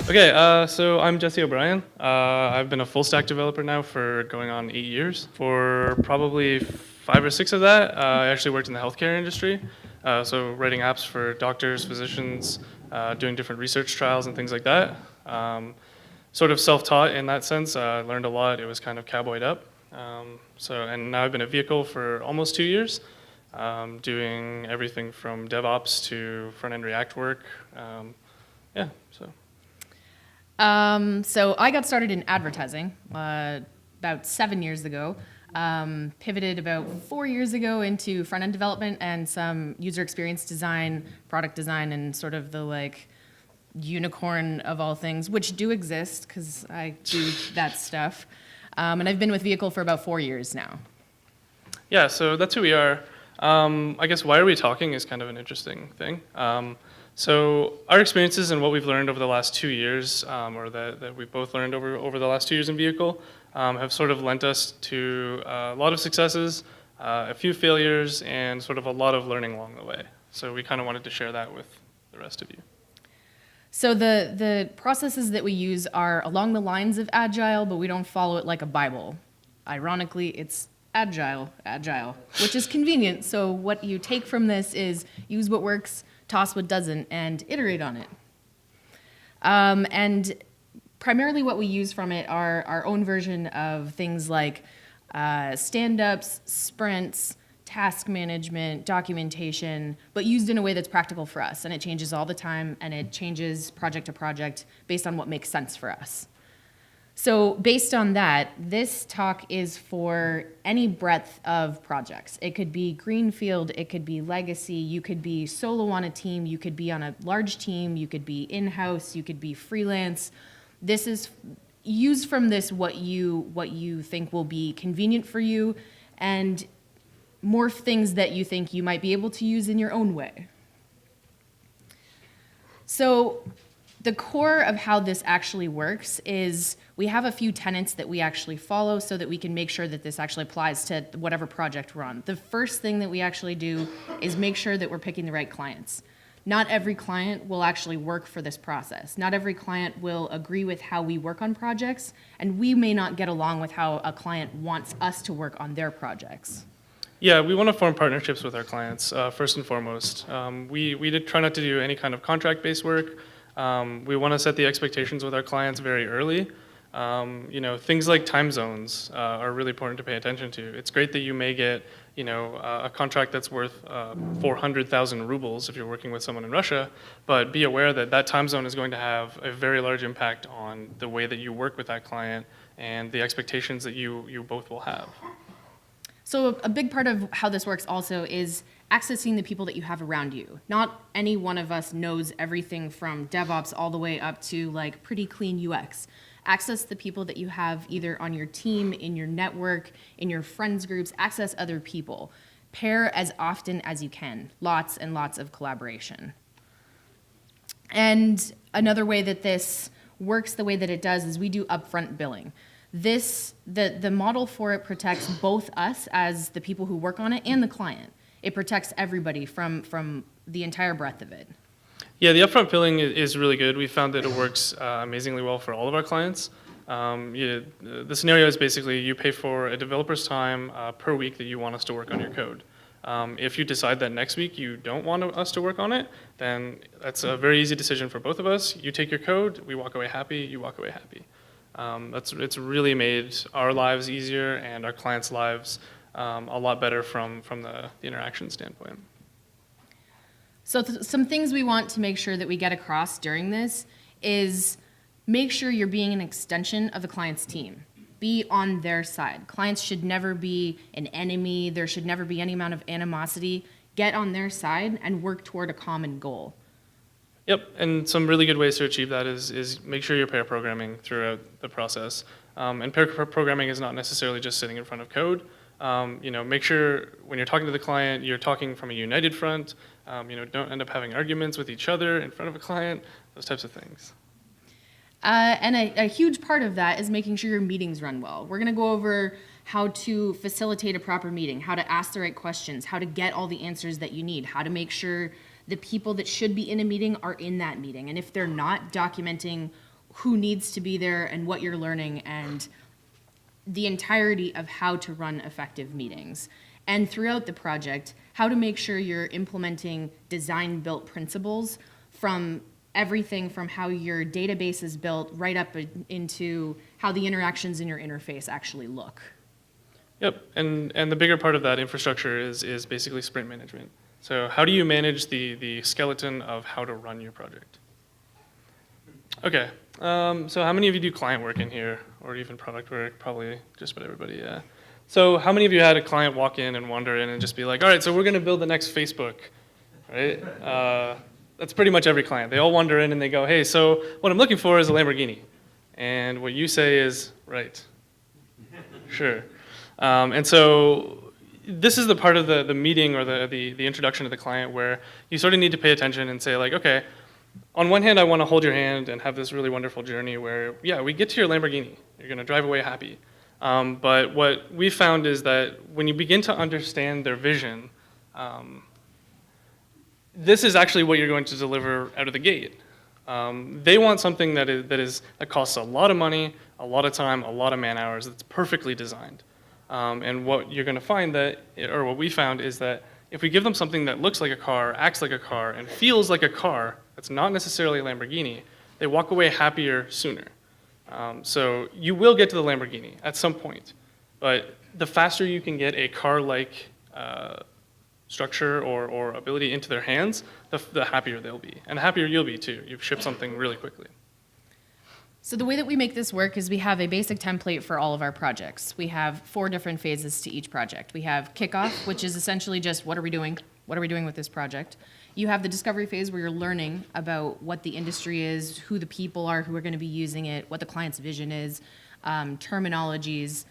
Okay, so I'm Jesse O'Brien. I've been a full stack developer now for going on 8 years. For probably 5 or 6 of that, I actually worked in the healthcare industry. So writing apps for doctors, physicians, doing different research trials and things like that. Sort of self-taught in that sense. Learned a lot. It was kind of cowboyed up. And now I've been a vehicle for almost 2 years, doing everything from DevOps to front-end React work. So I got started in advertising about 7 years ago. Pivoted about 4 years ago into front-end development and some user experience design, product design, and sort of the unicorn of all things, which do exist because I do that stuff. And I've been with Vehicle for about 4 years now. Yeah, so that's who we are. I guess why are we talking is kind of an interesting thing. So our experiences and what we've learned over the last 2 years, or that we've both learned over the last 2 years in Vehicle, have sort of lent us to a lot of successes, a few failures, and sort of a lot of learning along the way. So we kind of wanted to share that with the rest of you. So the processes that we use are along the lines of Agile, but we don't follow it like a Bible. Ironically, it's Agile, which is convenient. So what you take from this is use what works, toss what doesn't, and iterate on it. And primarily what we use from it are our own version of things like stand-ups, sprints, task management, documentation, but used in a way that's practical for us. And it changes all the time, and it changes project to project based on what makes sense for us. So based on that, this talk is for any breadth of projects. It could be greenfield, it could be legacy, you could be solo on a team, you could be on a large team, you could be in-house, you could be freelance. This is, use from this what you think will be convenient for you, and morph things that you think you might be able to use in your own way. So the core of how this actually works is we have a few tenets that we actually follow so that we can make sure that this actually applies to whatever project we're on. The first thing that we actually do is make sure that we're picking the right clients. Not every client will actually work for this process. Not every client will agree with how we work on projects, and we may not get along with how a client wants us to work on their projects. Yeah, we want to form partnerships with our clients, first and foremost. We try not to do any kind of contract-based work. We want to set the expectations with our clients very early. Things like time zones are really important to pay attention to. It's great that you may get, a contract that's worth 400,000 rubles if you're working with someone in Russia, but be aware that that time zone is going to have a very large impact on the way that you work with that client and the expectations that you both will have. So a big part of how this works also is accessing the people that you have around you. Not any one of us knows everything from DevOps all the way up to pretty clean UX. Access the people that you have either on your team, in your network, in your friends groups, access other people. Pair as often as you can. Lots and lots of collaboration. And another way that this works the way that it does is we do upfront billing. The model for it protects both us as the people who work on it and the client. It protects everybody from the entire breadth of it. Yeah, the upfront billing is really good. We found that it works amazingly well for all of our clients. The scenario is basically you pay for a developer's time per week that you want us to work on your code. If you decide that next week you don't want us to work on it, then that's a very easy decision for both of us. You take your code, we walk away happy, you walk away happy. It's really made our lives easier and our clients' lives a lot better from the interaction standpoint. So some things we want to make sure that we get across during this is make sure you're being an extension of the client's team. Be on their side. Clients should never be an enemy. There should never be any amount of animosity. Get on their side and work toward a common goal. Yep, and some really good ways to achieve that is make sure you're pair programming throughout the process. And pair programming is not necessarily just sitting in front of code. Make sure when you're talking to the client, you're talking from a united front. Don't end up having arguments with each other in front of a client, those types of things. And a huge part of that is making sure your meetings run well. We're going to go over how to facilitate a proper meeting, how to ask the right questions, how to get all the answers that you need, how to make sure the people that should be in a meeting are in that meeting. And if they're not, documenting who needs to be there and what you're learning and the entirety of how to run effective meetings. And throughout the project, how to make sure you're implementing design-built principles from everything from how your database is built right up into how the interactions in your interface actually look. Yep, and the bigger part of that infrastructure is basically sprint management. So how do you manage the skeleton of how to run your project? Okay, so how many of you do client work in here, or even product work? Probably just about everybody, yeah. So how many of you had a client walk in and wander in and just be like, all right, so we're going to build the next Facebook, right? That's pretty much every client. They all wander in and they go, hey, so what I'm looking for is a Lamborghini. And what you say is, right, sure. And so this is the part of the meeting or the introduction to the client where you sort of need to pay attention and say like, okay, on one hand, I want to hold your hand and have this really wonderful journey where, yeah, we get to your Lamborghini. You're going to drive away happy. But what we found is that when you begin to understand their vision, this is actually what you're going to deliver out of the gate. They want something that costs a lot of money, a lot of time, a lot of man hours, that's perfectly designed. And what you're going to find or what we found is that if we give them something that looks like a car, acts like a car, and feels like a car, that's not necessarily a Lamborghini, they walk away happier sooner. So you will get to the Lamborghini at some point, but the faster you can get a car-like structure or ability into their hands, the happier they'll be. And the happier you'll be too. You've shipped something really quickly. So the way that we make this work is we have a basic template for all of our projects. We have 4 different phases to each project. We have kickoff, which is essentially just what are we doing? What are we doing with this project? You have the discovery phase where you're learning about what the industry is, who the people are who are going to be using it, what the client's vision is, terminologies,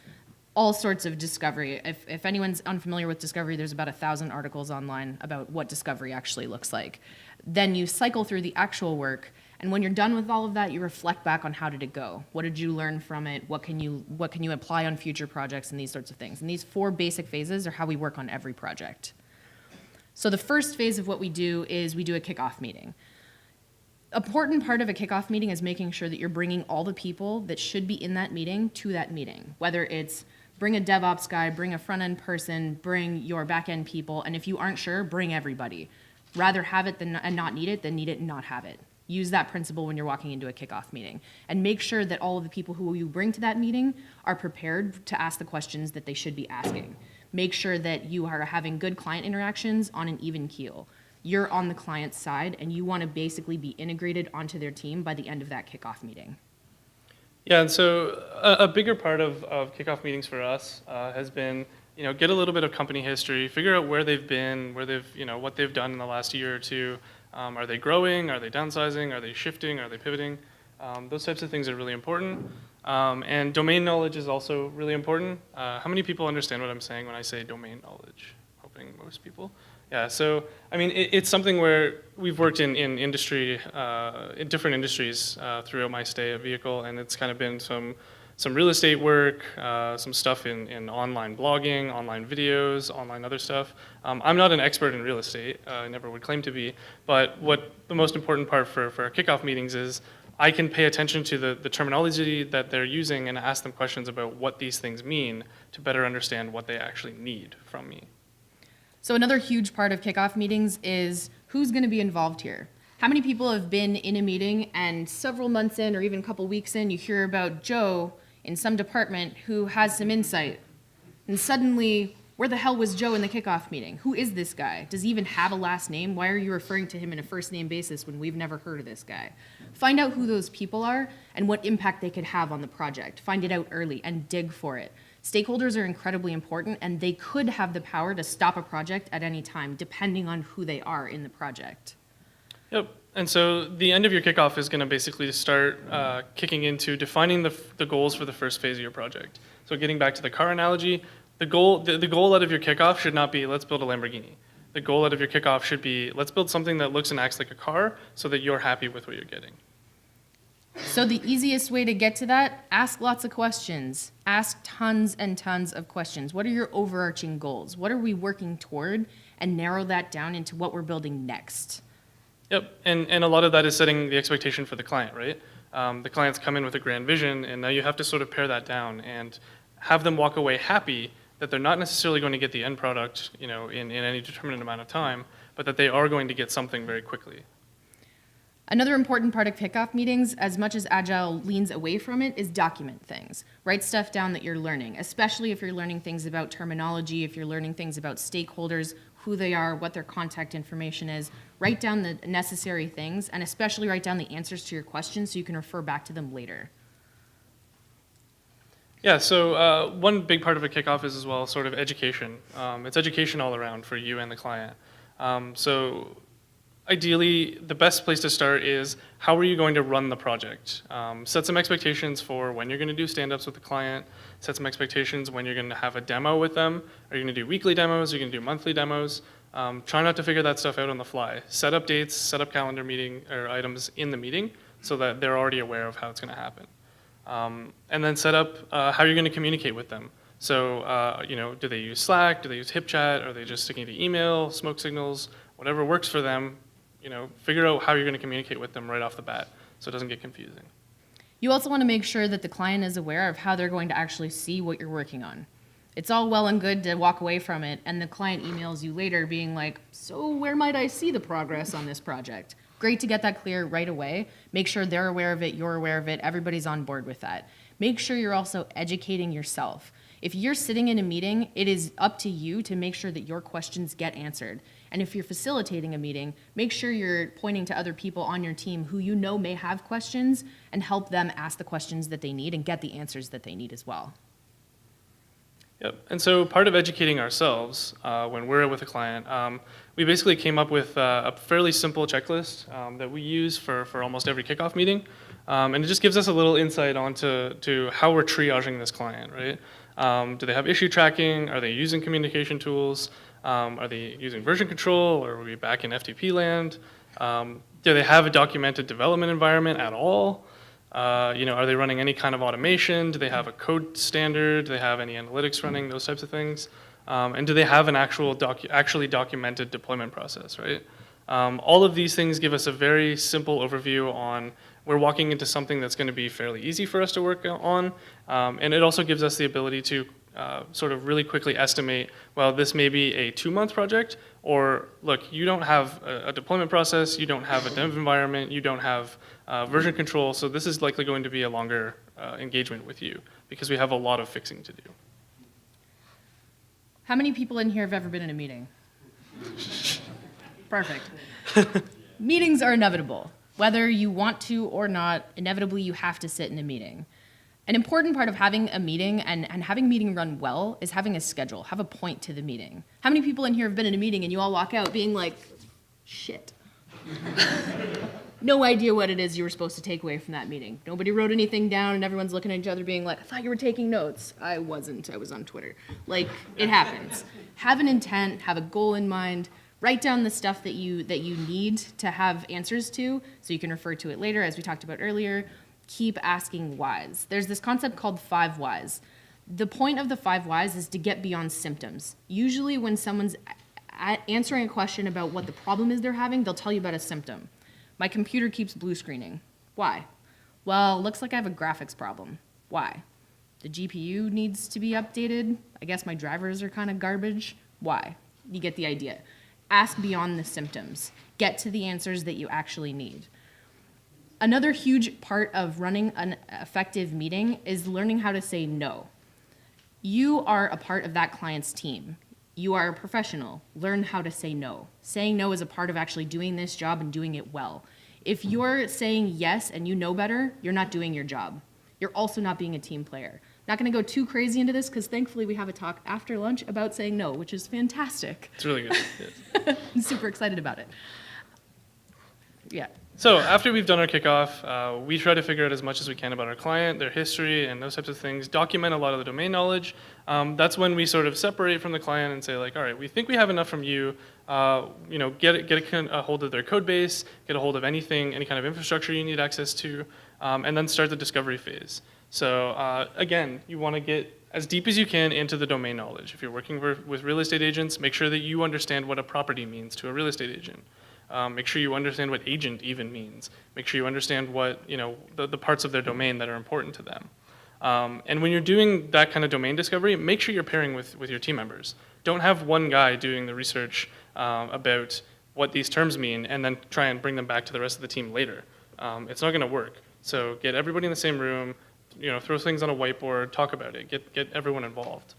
all sorts of discovery. If anyone's unfamiliar with discovery, there's about 1,000 articles online about what discovery actually looks like. Then you cycle through the actual work, and when you're done with all of that, you reflect back on how did it go? What did you learn from it? What can you apply on future projects and these sorts of things? And these 4 basic phases are how we work on every project. So the first phase of what we do is we do a kickoff meeting. Important part of a kickoff meeting is making sure that you're bringing all the people that should be in that meeting to that meeting, whether it's bring a DevOps guy, bring a front-end person, bring your back-end people, and if you aren't sure, bring everybody. Rather have it and not need it than need it and not have it. Use that principle when you're walking into a kickoff meeting. And make sure that all of the people who you bring to that meeting are prepared to ask the questions that they should be asking. Make sure that you are having good client interactions on an even keel. You're on the client's side, and you want to basically be integrated onto their team by the end of that kickoff meeting. Yeah, and so a bigger part of kickoff meetings for us has been, get a little bit of company history, figure out where they've been, what they've done in the last year or two. Are they growing? Are they downsizing? Are they shifting? Are they pivoting? Those types of things are really important. And domain knowledge is also really important. How many people understand what I'm saying when I say domain knowledge? Hoping most people. Yeah, so I mean, it's something where we've worked in industry, in different industries throughout my stay at Vehicle, and it's kind of been some real estate work, some stuff in online blogging, online videos, online other stuff. I'm not an expert in real estate, I never would claim to be, but what the most important part for our kickoff meetings is I can pay attention to the terminology that they're using and ask them questions about what these things mean to better understand what they actually need from me. So another huge part of kickoff meetings is who's going to be involved here. How many people have been in a meeting and several months in or even a couple weeks in, you hear about Joe in some department who has some insight. And suddenly, where the hell was Joe in the kickoff meeting? Who is this guy? Does he even have a last name? Why are you referring to him in a first name basis when we've never heard of this guy? Find out who those people are and what impact they could have on the project. Find it out early and dig for it. Stakeholders are incredibly important, and they could have the power to stop a project at any time, depending on who they are in the project. Yep. And so the end of your kickoff is going to basically start kicking into defining the goals for the first phase of your project. So getting back to the car analogy, the goal out of your kickoff should not be let's build a Lamborghini. The goal out of your kickoff should be let's build something that looks and acts like a car so that you're happy with what you're getting. So the easiest way to get to that, ask lots of questions. Ask tons and tons of questions. What are your overarching goals? What are we working toward? And narrow that down into what we're building next. Yep, and a lot of that is setting the expectation for the client, right? The clients come in with a grand vision, and now you have to sort of pare that down and have them walk away happy that they're not necessarily going to get the end product, in any determinate amount of time, but that they are going to get something very quickly. Another important part of kickoff meetings, as much as Agile leans away from it, is document things. Write stuff down that you're learning, especially if you're learning things about terminology, if you're learning things about stakeholders, who they are, what their contact information is. Write down the necessary things, and especially write down the answers to your questions so you can refer back to them later. Yeah, so one big part of a kickoff is as well sort of education. It's education all around for you and the client. So ideally, the best place to start is how are you going to run the project? Set some expectations for when you're going to do stand-ups with the client. Set some expectations when you're going to have a demo with them. Are you going to do weekly demos? Are you going to do monthly demos? Try not to figure that stuff out on the fly. Set up dates, set up calendar meeting or items in the meeting so that they're already aware of how it's going to happen. And then set up how you're going to communicate with them. So, do they use Slack? Do they use HipChat? Are they just sticking to email, smoke signals? Whatever works for them, figure out how you're going to communicate with them right off the bat so it doesn't get confusing. You also want to make sure that the client is aware of how they're going to actually see what you're working on. It's all well and good to walk away from it, and the client emails you later being like, so where might I see the progress on this project? Great to get that clear right away. Make sure they're aware of it, you're aware of it, everybody's on board with that. Make sure you're also educating yourself. If you're sitting in a meeting, it is up to you to make sure that your questions get answered. And if you're facilitating a meeting, make sure you're pointing to other people on your team who you know may have questions and help them ask the questions that they need and get the answers that they need as well. Yep, and so part of educating ourselves when we're with a client, we basically came up with a fairly simple checklist that we use for almost every kickoff meeting. And it just gives us a little insight onto how we're triaging this client, right? Do they have issue tracking? Are they using communication tools? Are they using version control, or are we back in FTP land? Do they have a documented development environment at all? Are they running any kind of automation? Do they have a code standard? Do they have any analytics running? Those types of things. And do they have an actually documented deployment process, right? All of these things give us a very simple overview on we're walking into something that's going to be fairly easy for us to work on. And it also gives us the ability to sort of really quickly estimate, well, this may be a 2-month project, or look, you don't have a deployment process, you don't have a dev environment, you don't have version control, so this is likely going to be a longer engagement with you because we have a lot of fixing to do. How many people in here have ever been in a meeting? Perfect. Meetings are inevitable. Whether you want to or not, inevitably you have to sit in a meeting. An important part of having a meeting and having a meeting run well is having a schedule, have a point to the meeting. How many people in here have been in a meeting and you all walk out being like, shit. No idea what it is you were supposed to take away from that meeting. Nobody wrote anything down and everyone's looking at each other being like, I thought you were taking notes. I wasn't, I was on Twitter. Like, it happens. Have an intent, have a goal in mind, write down the stuff that you need to have answers to so you can refer to it later, as we talked about earlier. Keep asking whys. There's this concept called 5 whys. The point of the 5 whys is to get beyond symptoms. Usually when someone's answering a question about what the problem is they're having, they'll tell you about a symptom. My computer keeps blue screening. Why? Well, looks like I have a graphics problem. Why? The GPU needs to be updated. I guess my drivers are kind of garbage. Why? You get the idea. Ask beyond the symptoms. Get to the answers that you actually need. Another huge part of running an effective meeting is learning how to say no. You are a part of that client's team. You are a professional. Learn how to say no. Saying no is a part of actually doing this job and doing it well. If you're saying yes and you know better, you're not doing your job. You're also not being a team player. Not going to go too crazy into this because thankfully we have a talk after lunch about saying no, which is fantastic. It's really good. Yes. I'm super excited about it. Yeah. So after we've done our kickoff, we try to figure out as much as we can about our client, their history, and those types of things, document a lot of the domain knowledge. That's when we sort of separate from the client and say, like, all right, we think we have enough from you. Get a hold of their code base, get a hold of anything, any kind of infrastructure you need access to, and then start the discovery phase. So again, you want to get as deep as you can into the domain knowledge. If you're working with real estate agents, make sure that you understand what a property means to a real estate agent. Make sure you understand what agent even means. Make sure you understand what, the parts of their domain that are important to them. And when you're doing that kind of domain discovery, make sure you're pairing with your team members. Don't have one guy doing the research about what these terms mean and then try and bring them back to the rest of the team later. It's not going to work. So get everybody in the same room, throw things on a whiteboard, talk about it, get everyone involved.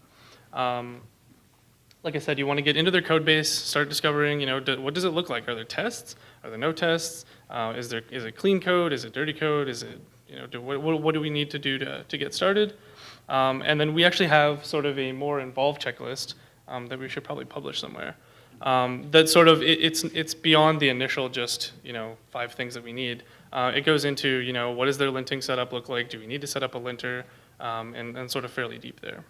Like I said, you want to get into their code base, start discovering, what does it look like? Are there tests? Are there no tests? Is it clean code? Is it dirty code? Is it, what do we need to do to get started? And then we actually have sort of a more involved checklist that we should probably publish somewhere. That sort of, it's beyond the initial just, 5 things that we need. It goes into, what does their linting setup look like? Do we need to set up a linter? And sort of fairly deep there.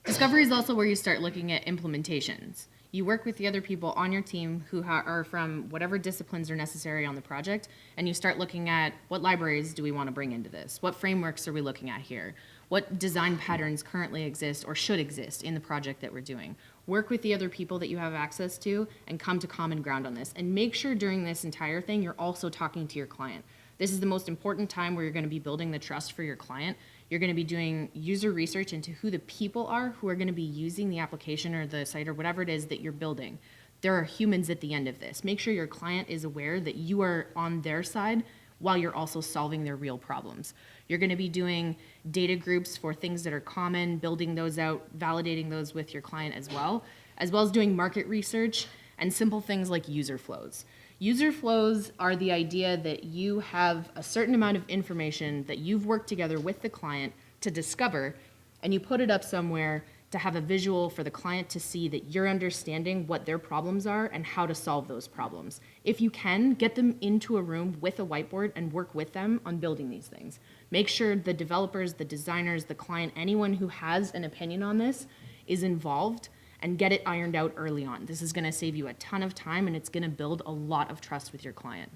Discovery is also where you start looking at implementations. You work with the other people on your team who are from whatever disciplines are necessary on the project, and you start looking at what libraries do we want to bring into this? What frameworks are we looking at here? What design patterns currently exist or should exist in the project that we're doing? Work with the other people that you have access to and come to common ground on this. And make sure during this entire thing you're also talking to your client. This is the most important time where you're going to be building the trust for your client. You're going to be doing user research into who the people are who are going to be using the application or the site or whatever it is that you're building. There are humans at the end of this. Make sure your client is aware that you are on their side while you're also solving their real problems. You're going to be doing data groups for things that are common, building those out, validating those with your client as well as doing market research and simple things like user flows. User flows are the idea that you have a certain amount of information that you've worked together with the client to discover, and you put it up somewhere to have a visual for the client to see that you're understanding what their problems are and how to solve those problems. If you can, get them into a room with a whiteboard and work with them on building these things. Make sure the developers, the designers, the client, anyone who has an opinion on this is involved, and get it ironed out early on. This is going to save you a ton of time, and it's going to build a lot of trust with your client.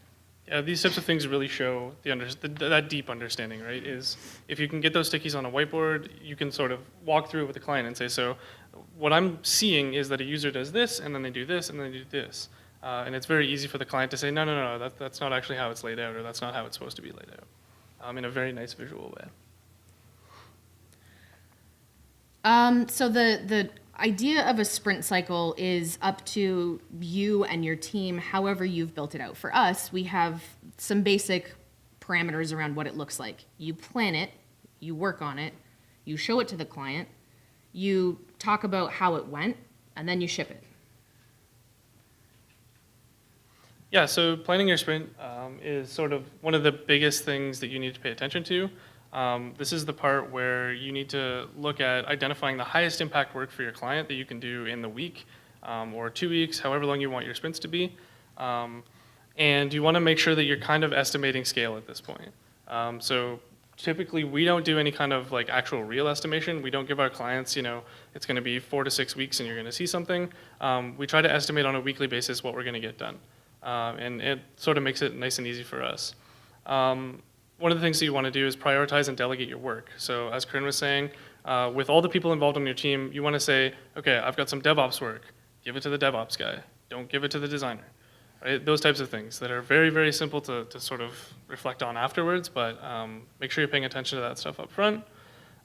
Yeah, these types of things really show that deep understanding, right? Is if you can get those stickies on a whiteboard, you can sort of walk through it with the client and say, so what I'm seeing is that a user does this, and then they do this, and then they do this. And it's very easy for the client to say, no, that's not actually how it's laid out, or that's not how it's supposed to be laid out, in a very nice visual way. So the idea of a sprint cycle is up to you and your team, however you've built it out. For us, we have some basic parameters around what it looks like. You plan it, you work on it, you show it to the client, you talk about how it went, and then you ship it. Yeah, so planning your sprint is sort of one of the biggest things that you need to pay attention to. This is the part where you need to look at identifying the highest impact work for your client that you can do in the week or 2 weeks, however long you want your sprints to be. And you want to make sure that you're kind of estimating scale at this point. So typically we don't do any kind of like actual real estimation. We don't give our clients, it's going to be 4 to 6 weeks and you're going to see something. We try to estimate on a weekly basis what we're going to get done. And it sort of makes it nice and easy for us. One of the things that you want to do is prioritize and delegate your work. So as Corinne was saying, with all the people involved on your team, you want to say, okay, I've got some DevOps work. Give it to the DevOps guy. Don't give it to the designer. Right? Those types of things that are very, very simple to sort of reflect on afterwards, but make sure you're paying attention to that stuff up front.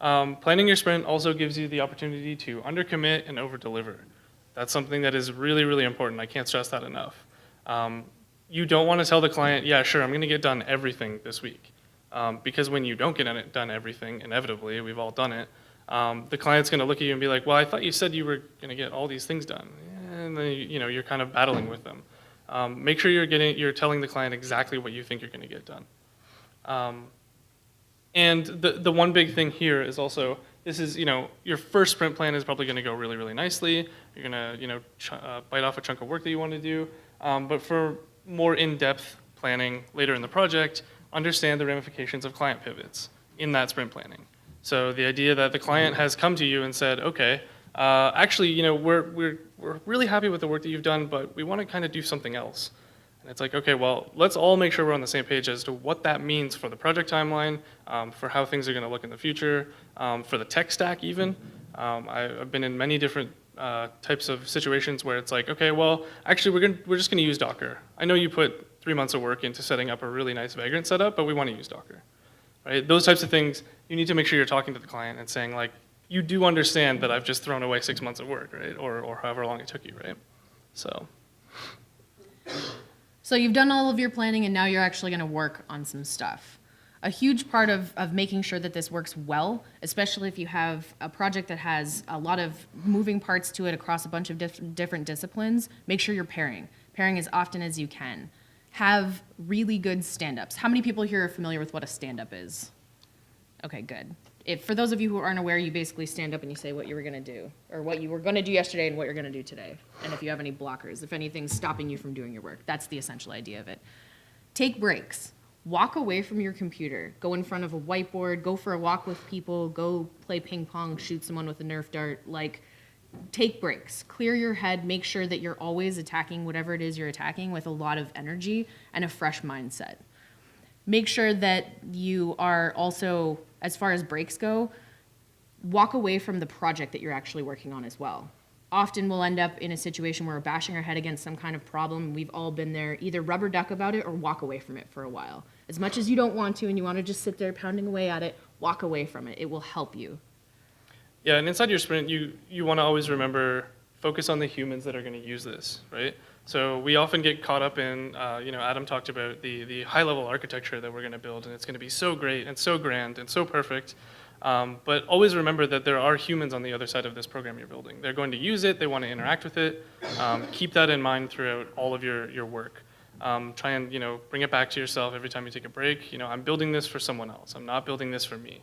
Planning your sprint also gives you the opportunity to undercommit and overdeliver. That's something that is really, really important. I can't stress that enough. You don't want to tell the client, yeah, sure, I'm going to get done everything this week. Because when you don't get done everything, inevitably, we've all done it, the client's going to look at you and be like, well, I thought you said you were going to get all these things done. And then you're kind of battling with them. Make sure you're telling the client exactly what you think you're going to get done. And the one big thing here is also, this is, your first sprint plan is probably going to go really, really nicely. You're going to, bite off a chunk of work that you want to do. But for more in-depth planning later in the project, understand the ramifications of client pivots in that sprint planning. So the idea that the client has come to you and said, okay, actually, we're really happy with the work that you've done, but we want to kind of do something else. And it's like, okay, well, let's all make sure we're on the same page as to what that means for the project timeline, for how things are going to look in the future, for the tech stack even. I've been in many different types of situations where it's like, okay, well, actually, we're just going to use Docker. I know you put 3 months of work into setting up a really nice Vagrant setup, but we want to use Docker. Right? Those types of things, you need to make sure you're talking to the client and saying, like, you do understand that I've just thrown away 6 months of work, right? Or however long it took you, right? So you've done all of your planning and now you're actually going to work on some stuff. A huge part of making sure that this works well, especially if you have a project that has a lot of moving parts to it across a bunch of different disciplines, make sure you're pairing. Pairing as often as you can. Have really good stand-ups. How many people here are familiar with what a stand-up is? Okay, good. For those of you who aren't aware, you basically stand up and you say what you were going to do, or what you were going to do yesterday and what you're going to do today. And if you have any blockers, if anything's stopping you from doing your work. That's the essential idea of it. Take breaks. Walk away from your computer. Go in front of a whiteboard. Go for a walk with people. Go play ping pong. Shoot someone with a Nerf dart. Like, take breaks. Clear your head. Make sure that you're always attacking whatever it is you're attacking with a lot of energy and a fresh mindset. Make sure that you are also, as far as breaks go, walk away from the project that you're actually working on as well. Often we'll end up in a situation where we're bashing our head against some kind of problem. We've all been there. Either rubber duck about it or walk away from it for a while. As much as you don't want to and you want to just sit there pounding away at it, walk away from it. It will help you. Yeah, and inside your sprint, you want to always remember, focus on the humans that are going to use this, right? So we often get caught up in, Adam talked about the high-level architecture that we're going to build, and it's going to be so great and so grand and so perfect. But always remember that there are humans on the other side of this program you're building. They're going to use it. They want to interact with it. Keep that in mind throughout all of your work. Try and bring it back to yourself every time you take a break. I'm building this for someone else. I'm not building this for me.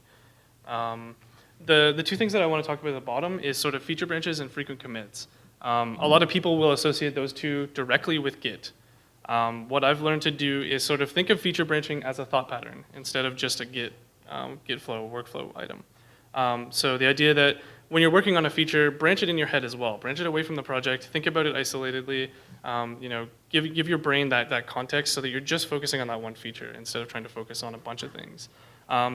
The two things that I want to talk about at the bottom is sort of feature branches and frequent commits. A lot of people will associate those two directly with Git. What I've learned to do is sort of think of feature branching as a thought pattern instead of just a Git flow, workflow item. So the idea that when you're working on a feature, branch it in your head as well. Branch it away from the project. Think about it isolatedly. Give your brain that context so that you're just focusing on that one feature instead of trying to focus on a bunch of things.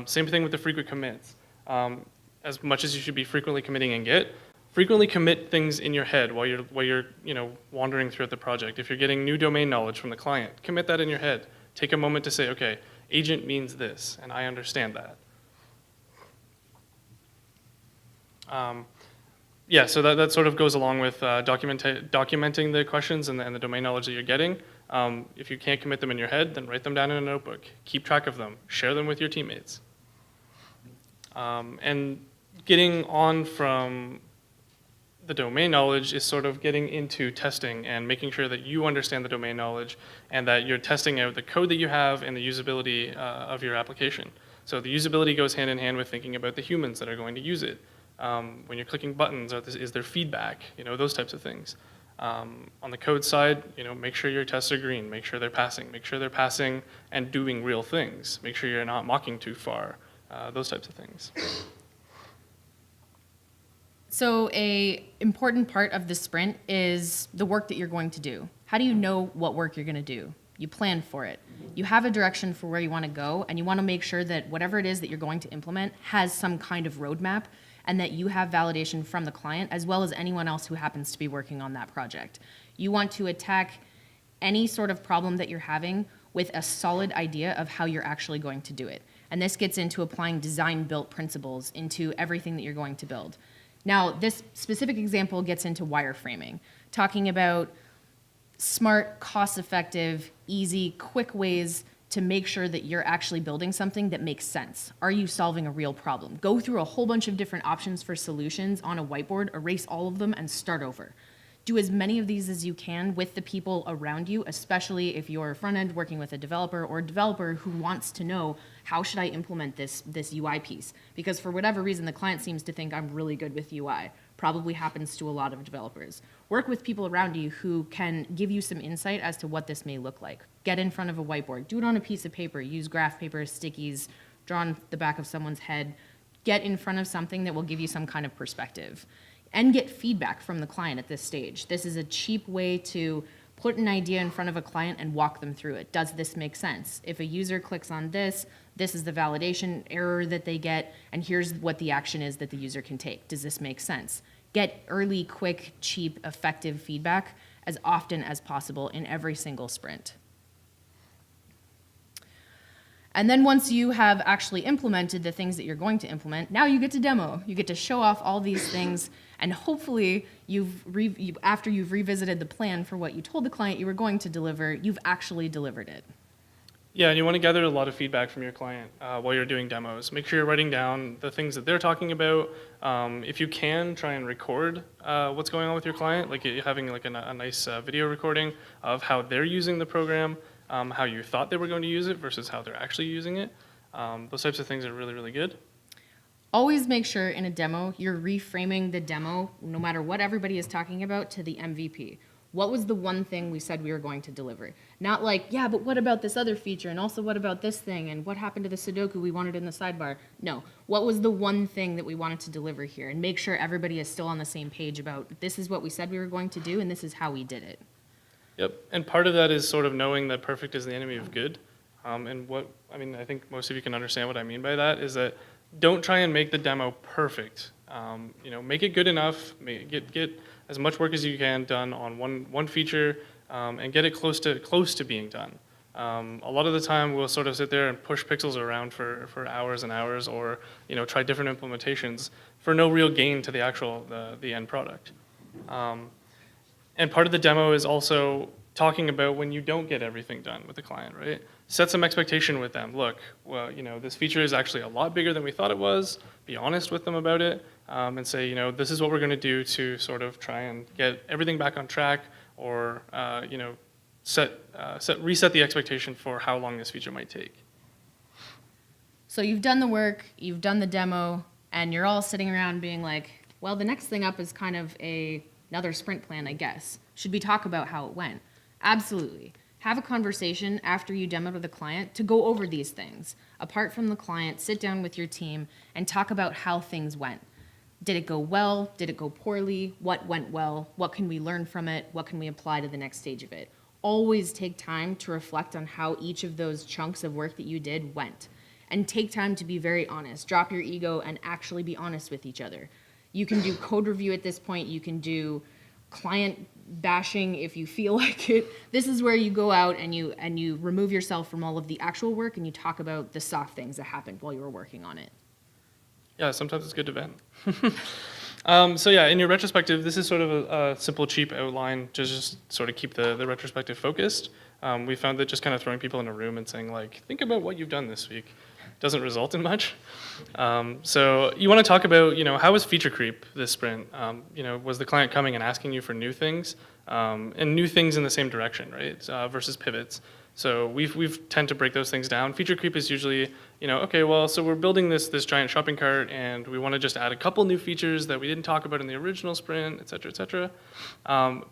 Same thing with the frequent commits. As much as you should be frequently committing in Git, frequently commit things in your head while you're wandering throughout the project. If you're getting new domain knowledge from the client, commit that in your head. Take a moment to say, okay, agent means this, and I understand that. So that sort of goes along with documenting the questions and the domain knowledge that you're getting. If you can't commit them in your head, then write them down in a notebook. Keep track of them. Share them with your teammates. And getting on from the domain knowledge is sort of getting into testing and making sure that you understand the domain knowledge and that you're testing out the code that you have and the usability of your application. So the usability goes hand in hand with thinking about the humans that are going to use it. When you're clicking buttons, is there feedback? Those types of things. On the code side, make sure your tests are green. Make sure they're passing. Make sure they're passing and doing real things. Make sure you're not mocking too far. Those types of things. So a important part of the sprint is the work that you're going to do. How do you know what work you're going to do? You plan for it. You have a direction for where you want to go, and you want to make sure that whatever it is that you're going to implement has some kind of roadmap and that you have validation from the client as well as anyone else who happens to be working on that project. You want to attack any sort of problem that you're having with a solid idea of how you're actually going to do it. And this gets into applying design-built principles into everything that you're going to build. Now, this specific example gets into wireframing, talking about smart, cost-effective, easy, quick ways to make sure that you're actually building something that makes sense. Are you solving a real problem? Go through a whole bunch of different options for solutions on a whiteboard, erase all of them, and start over. Do as many of these as you can with the people around you, especially if you're front-end working with a developer or a developer who wants to know, how should I implement this UI piece? Because for whatever reason, the client seems to think I'm really good with UI. Probably happens to a lot of developers. Work with people around you who can give you some insight as to what this may look like. Get in front of a whiteboard. Do it on a piece of paper. Use graph paper, stickies, draw on the back of someone's head. Get in front of something that will give you some kind of perspective. And get feedback from the client at this stage. This is a cheap way to put an idea in front of a client and walk them through it. Does this make sense? If a user clicks on this, this is the validation error that they get, and here's what the action is that the user can take. Does this make sense? Get early, quick, cheap, effective feedback as often as possible in every single sprint. And then once you have actually implemented the things that you're going to implement, now you get to demo. You get to show off all these things, and hopefully after you've revisited the plan for what you told the client you were going to deliver, you've actually delivered it. Yeah, and you want to gather a lot of feedback from your client while you're doing demos. Make sure you're writing down the things that they're talking about. If you can, try and record what's going on with your client, like having like a nice video recording of how they're using the program, how you thought they were going to use it versus how they're actually using it. Those types of things are really, really good. Always make sure in a demo, you're reframing the demo, no matter what everybody is talking about, to the MVP. What was the one thing we said we were going to deliver? Not like, yeah, but what about this other feature? And also what about this thing? And what happened to the Sudoku we wanted in the sidebar? No, what was the one thing that we wanted to deliver here? And make sure everybody is still on the same page about this is what we said we were going to do and this is how we did it. Yep, and part of that is sort of knowing that perfect is the enemy of good. I think most of you can understand what I mean by that, is that don't try and make the demo perfect. Make it good enough, get as much work as you can done on one feature, and get it close to being done. A lot of the time we'll sort of sit there and push pixels around for hours and hours, or try different implementations for no real gain to the end product. And part of the demo is also talking about when you don't get everything done with the client, right? Set some expectation with them. Look, well, this feature is actually a lot bigger than we thought it was. Be honest with them about it, and say, this is what we're going to do to sort of try and get everything back on track, or reset the expectation for how long this feature might take. So you've done the work, you've done the demo, and you're all sitting around being like, well, the next thing up is kind of another sprint plan, I guess. Should we talk about how it went? Absolutely. Have a conversation after you demo to the client to go over these things. Apart from the client, sit down with your team and talk about how things went. Did it go well? Did it go poorly? What went well? What can we learn from it? What can we apply to the next stage of it? Always take time to reflect on how each of those chunks of work that you did went. And take time to be very honest. Drop your ego and actually be honest with each other. You can do code review at this point. You can do client bashing if you feel like it. This is where you go out and you remove yourself from all of the actual work and you talk about the soft things that happened while you were working on it. Yeah, sometimes it's good to vent. In your retrospective, this is sort of a simple, cheap outline to just sort of keep the retrospective focused. We found that just kind of throwing people in a room and saying, like, think about what you've done this week doesn't result in much. So you want to talk about, how was feature creep this sprint? Was the client coming and asking you for new things, and new things in the same direction, right? Versus pivots. So we've tend to break those things down. Feature creep is usually, so we're building this giant shopping cart, and we want to just add a couple new features that we didn't talk about in the original sprint, et cetera, et cetera.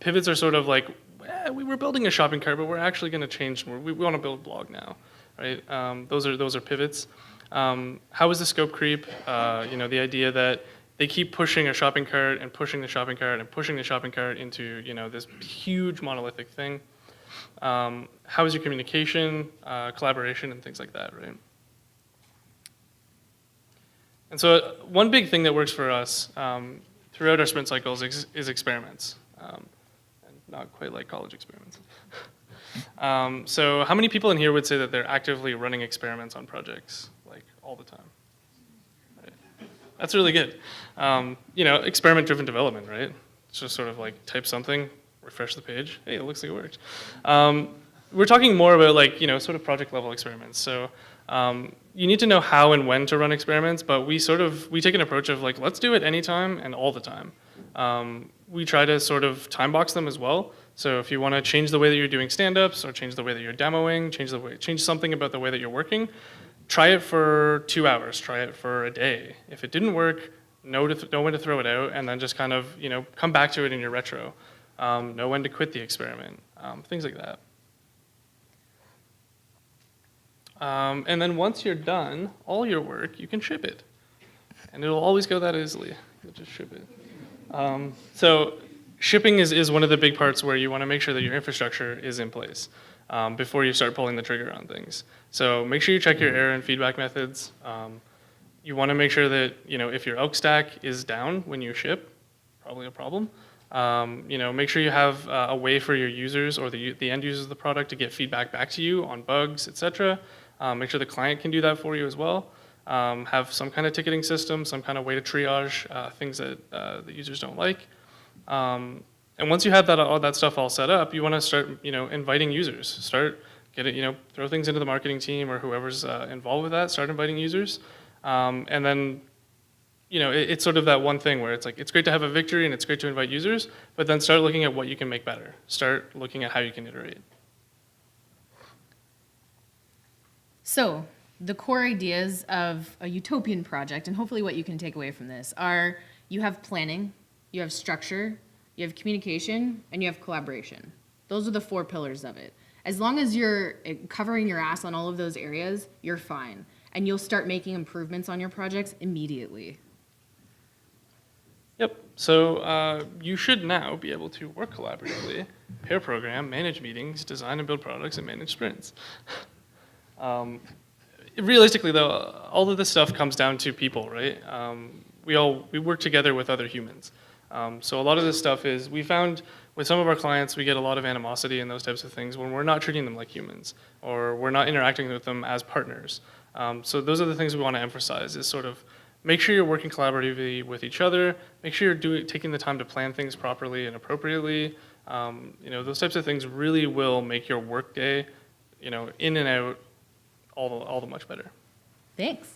Pivots are sort of like, we were building a shopping cart, but we're actually going to change. We want to build a blog now, right? Those are pivots. How is the scope creep? The idea that they keep pushing a shopping cart and pushing the shopping cart and pushing the shopping cart into this huge monolithic thing. How is your communication, collaboration, and things like that, right? And so one big thing that works for us throughout our sprint cycles is experiments, and not quite like college experiments. So how many people in here would say that they're actively running experiments on projects, like all the time? Right. That's really good. Experiment-driven development, right? It's just sort of like type something, refresh the page. Hey, it looks like it worked. We're talking more about sort of project level experiments. So you need to know how and when to run experiments, but we take an approach of like, let's do it anytime and all the time. We try to sort of time box them as well. So if you want to change the way that you're doing stand-ups or change the way that you're demoing, change something about the way that you're working, try it for 2 hours, try it for a day. If it didn't work, know when to throw it out, and then just kind of come back to it in your retro. Know when to quit the experiment, things like that. And then once you're done, all your work, you can ship it. And it'll always go that easily. You'll just ship it. So shipping is one of the big parts where you want to make sure that your infrastructure is in place before you start pulling the trigger on things. So make sure you check your error and feedback methods. You want to make sure that if your elk stack is down when you ship, probably a problem. Make sure you have a way for your users or the end users of the product to get feedback back to you on bugs, etc. Make sure the client can do that for you as well. Have some kind of ticketing system, some kind of way to triage things that the users don't like. And once you have all that stuff all set up, you want to start, inviting users. Throw things into the marketing team or whoever's involved with that. Start inviting users, and then, it's sort of that one thing where it's like it's great to have a victory and it's great to invite users, but then start looking at what you can make better. Start looking at how you can iterate. So the core ideas of a utopian project, and hopefully what you can take away from this, are you have planning, you have structure, you have communication, and you have collaboration. Those are the 4 pillars of it. As long as you're covering your ass on all of those areas, you're fine. And you'll start making improvements on your projects immediately. Yep. So you should now be able to work collaboratively, pair program, manage meetings, design and build products, and manage sprints. Realistically, though, all of this stuff comes down to people, right? We work together with other humans. So a lot of this stuff is, we found with some of our clients, we get a lot of animosity and those types of things when we're not treating them like humans, or we're not interacting with them as partners. So those are the things we want to emphasize, is sort of make sure you're working collaboratively with each other, make sure you're taking the time to plan things properly and appropriately. Those types of things really will make your workday, in and out, all the much better. Thanks.